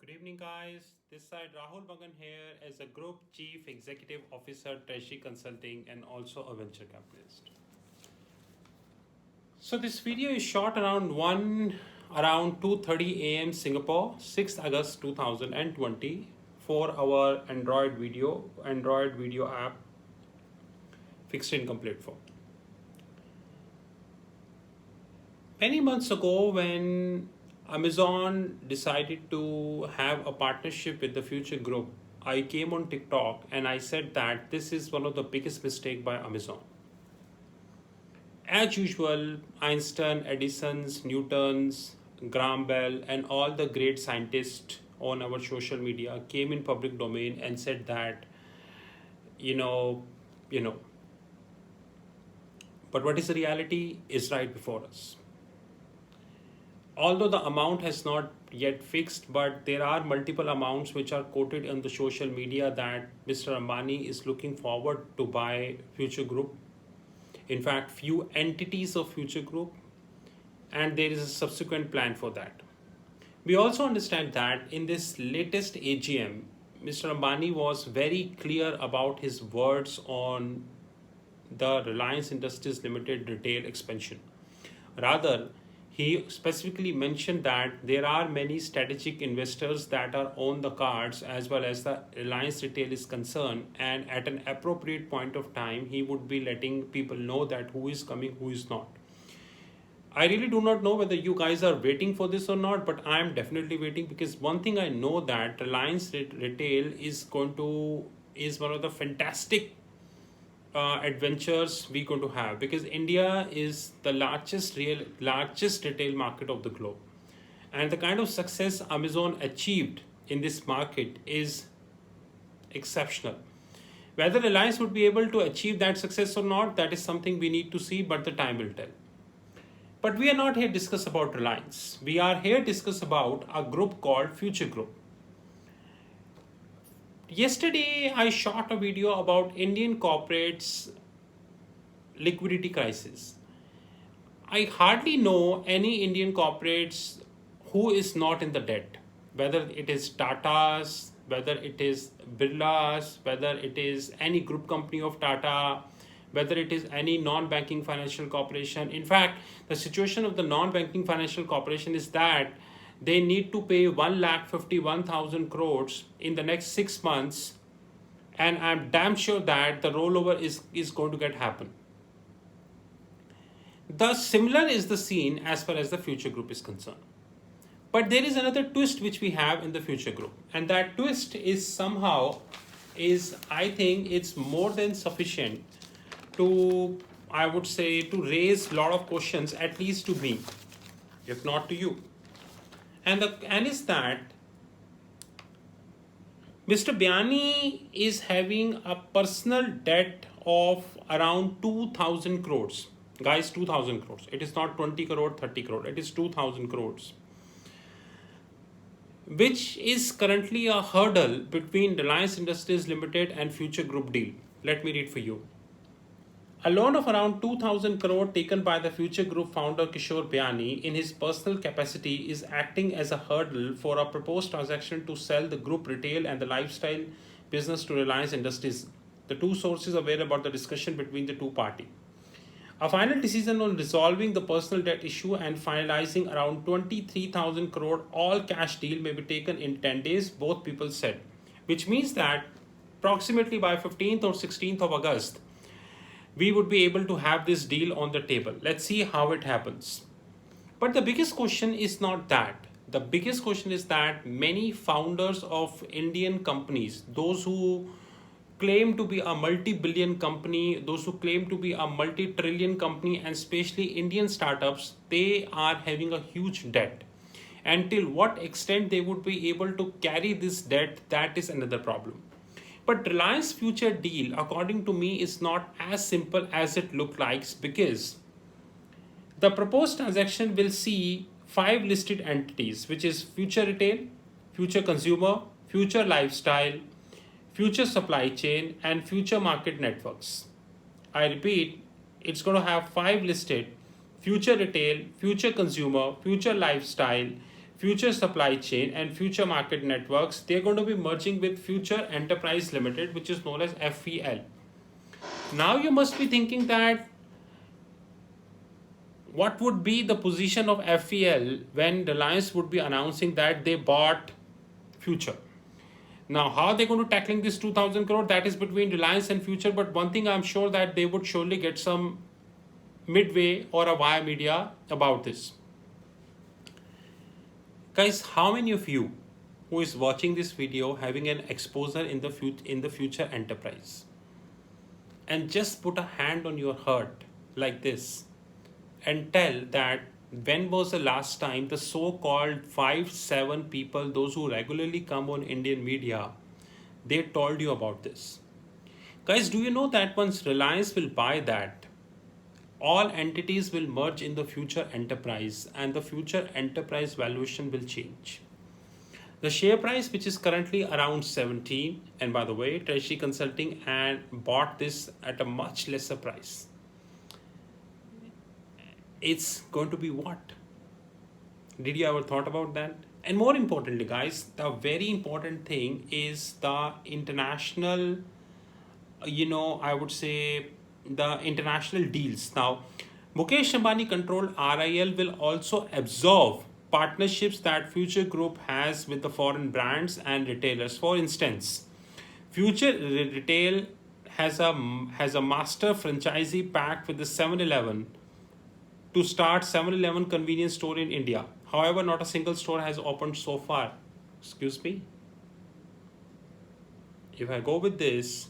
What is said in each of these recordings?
Good evening, guys. This side Rahul Magan here as a Group Chief Executive Officer, Treasury Consulting, and also a venture capitalist. So this video is shot around 2:30 a.m. Singapore, 6th August 2020, for our Android video app, fixed income platform. Many months ago, when Amazon decided to have a partnership with the Future Group, I came on TikTok and I said that this is one of the biggest mistake by Amazon. As usual, Einstein, Edison's, Newton's, Graham Bell, and all the great scientists on our social media came in public domain and said that, you know, you know. But what is the reality is right before us. Although the amount has not yet fixed, but there are multiple amounts which are quoted on the social media that Mr. Ambani is looking forward to buy Future Group. In fact, few entities of Future Group, and there is a subsequent plan for that. We also understand that in this latest AGM, Mr. Ambani was very clear about his words on the Reliance Industries Limited retail expansion. Rather, he specifically mentioned that there are many strategic investors that are on the cards as well as the Reliance retail is concerned, and at an appropriate point of time, he would be letting people know that who is coming, who is not. I really do not know whether you guys are waiting for this or not, but I am definitely waiting because one thing I know that Reliance retail is one of the fantastic adventures we're going to have, because India is the largest retail market of the globe, and the kind of success Amazon achieved in this market is exceptional. Whether Reliance would be able to achieve that success or not, that is something we need to see, but the time will tell. But we are not here to discuss about Reliance. We are here to discuss about a group called Future Group. Yesterday, I shot a video about Indian corporates' liquidity crisis. I hardly know any Indian corporates who is not in the debt, whether it is Tata's, whether it is Birla's, whether it is any group company of Tata, whether it is any non-banking financial corporation. In fact, the situation of the non-banking financial corporation is that they need to pay 1,51,000 crores in the next 6 months, and I'm damn sure that the rollover is going to get happen. The similar is the scene as far as the Future Group is concerned. But there is another twist which we have in the Future Group, and that twist is I think it's more than sufficient to, I would say, to raise a lot of questions, at least to me, if not to you. And is that Mr. Biani is having a personal debt of around 2,000 crores. Guys, 2,000 crores. It is not 20 crore, 30 crore. It is 2,000 crores. Which is currently a hurdle between Reliance Industries Limited and Future Group deal. Let me read for you. A loan of around 2,000 crore taken by the Future Group founder Kishore Biani in his personal capacity is acting as a hurdle for a proposed transaction to sell the group retail and the lifestyle business to Reliance Industries. The two sources are aware about the discussion between the two parties. A final decision on resolving the personal debt issue and finalizing around 23,000 crore all cash deal may be taken in 10 days, both people said. Which means that approximately by 15th or 16th of August, we would be able to have this deal on the table. Let's see how it happens. But the biggest question is not that. The biggest question is that many founders of Indian companies, those who claim to be a multi-billion company, those who claim to be a multi-trillion company, and especially Indian startups, they are having a huge debt. And till what extent they would be able to carry this debt, that is another problem. But Reliance Future deal, according to me, is not as simple as it looks like, because the proposed transaction will see 5 listed entities, which is Future Retail, Future Consumer, Future Lifestyle, Future Supply Chain, and Future Market Networks. I repeat, it's going to have 5 listed: Future Retail, Future Consumer, Future Lifestyle, Future Supply Chain and Future Market Networks, they're going to be merging with Future Enterprise Limited, which is known as FEL. Now you must be thinking that what would be the position of FEL when Reliance would be announcing that they bought Future. Now, how are they going to tackling this 2000 crore? That is between Reliance and Future. But one thing I'm sure that they would surely get some midway or a wire media about this. Guys, how many of you who is watching this video having an exposure in the future enterprise? And just put a hand on your heart like this and tell that when was the last time the so-called 5-7 people, those who regularly come on Indian media, they told you about this. Guys, do you know that once Reliance will buy that, all entities will merge in the future enterprise and the future enterprise valuation will change. The share price, which is currently around 17, and by the way, Treasury Consulting and bought this at a much lesser price. It's going to be what? Did you ever thought about that? And more importantly, guys, the very important thing is the international, I would say the international deals. Now, Mukesh Ambani controlled RIL will also absorb partnerships that Future Group has with the foreign brands and retailers. For instance, Future Retail has a master franchisee pact with the 7-Eleven to start 7-Eleven convenience store in India. However, not a single store has opened so far. Excuse me? If I go with this,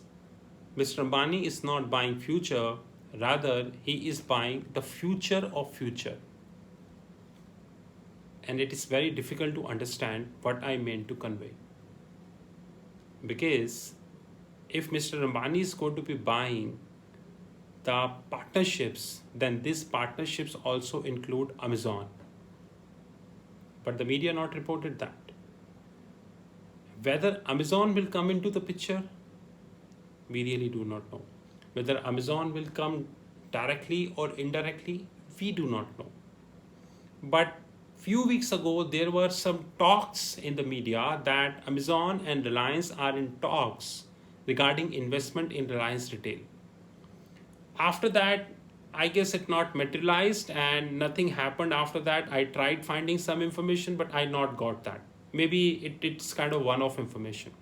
Mr. Ambani is not buying Future, rather he is buying the future of future. And it is very difficult to understand what I meant to convey. Because if Mr. Ambani is going to be buying the partnerships, then these partnerships also include Amazon. But the media not reported that. Whether Amazon will come into the picture, we really do not know. Whether Amazon will come directly or indirectly, we do not know. But few weeks ago, there were some talks in the media that Amazon and Reliance are in talks regarding investment in Reliance Retail. After that, I guess it not materialized and nothing happened after that. I tried finding some information, but I not got that. Maybe it's kind of one-off information.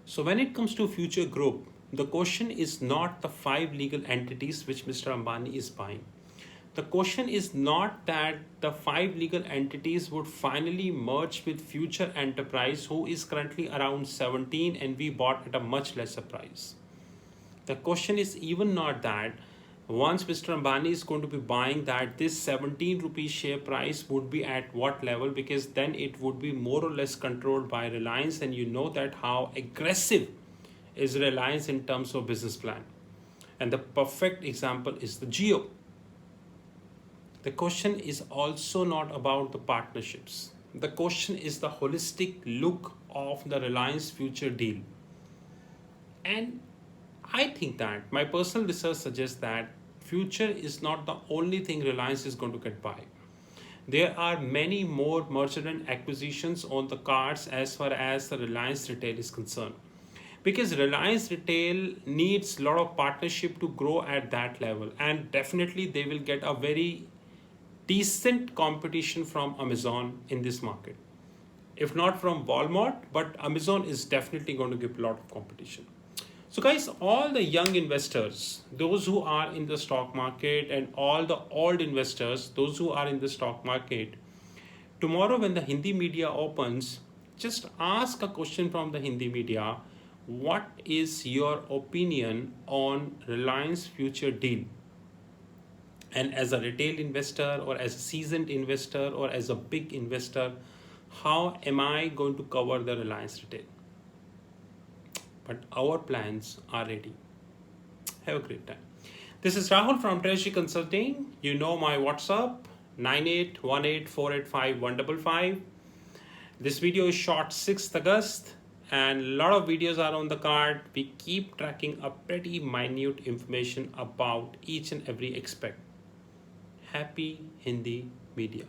So when it comes to Future Group, the question is not the 5 legal entities which Mr. Ambani is buying. The question is not that the 5 legal entities would finally merge with Future Enterprise, who is currently around 17 and we bought at a much lesser price. The question is even not that once Mr. Ambani is going to be buying that, this 17 rupees share price would be at what level, because then it would be more or less controlled by Reliance, and you know that how aggressive is Reliance in terms of business plan. And the perfect example is the Jio. The question is also not about the partnerships. The question is the holistic look of the Reliance Future deal. And I think that my personal research suggests that Future is not the only thing Reliance is going to get by. There are many more merger and acquisitions on the cards as far as the Reliance Retail is concerned. Because Reliance Retail needs a lot of partnership to grow at that level. And definitely they will get a very decent competition from Amazon in this market. If not from Walmart, but Amazon is definitely going to give a lot of competition. So guys, all the young investors, those who are in the stock market, and all the old investors, those who are in the stock market, tomorrow when the Hindi media opens, just ask a question from the Hindi media. What is your opinion on Reliance Future deal? And as a retail investor or as a seasoned investor or as a big investor, how am I going to cover the Reliance Retail? But our plans are ready. Have a great time. This is Rahul from Treasury Consulting. You know my WhatsApp 9818485155. This video is shot 6th August and a lot of videos are on the card. We keep tracking a pretty minute information about each and every aspect. Happy Hindi media.